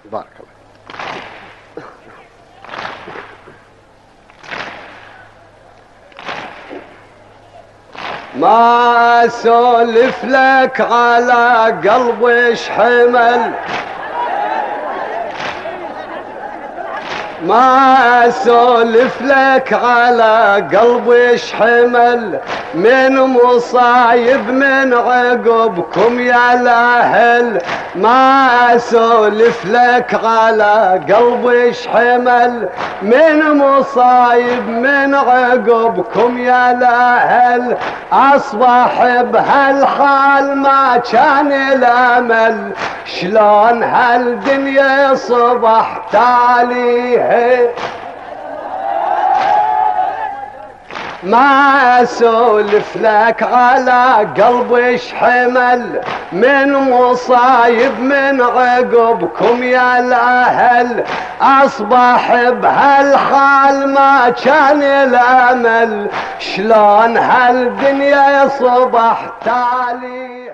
بارك الله. ما اسولف لك على قلبي شحمل، ما اسولف لك على قلبي شحمل، من مصايب من عقبكم يا الاهل. ما اسولف لك على قلبي شحمل، من مصايب من عقبكم يا الاهل. اصبح بهالحال ما كان الامل، شلون هالدنيا صبح تاليه. ما اسولف لك على قلبي شحمل، من مصايب من عقبكم يا الاهل. اصبح بهالحال ما كان الامل، شلون هالدنيا صبح تالي.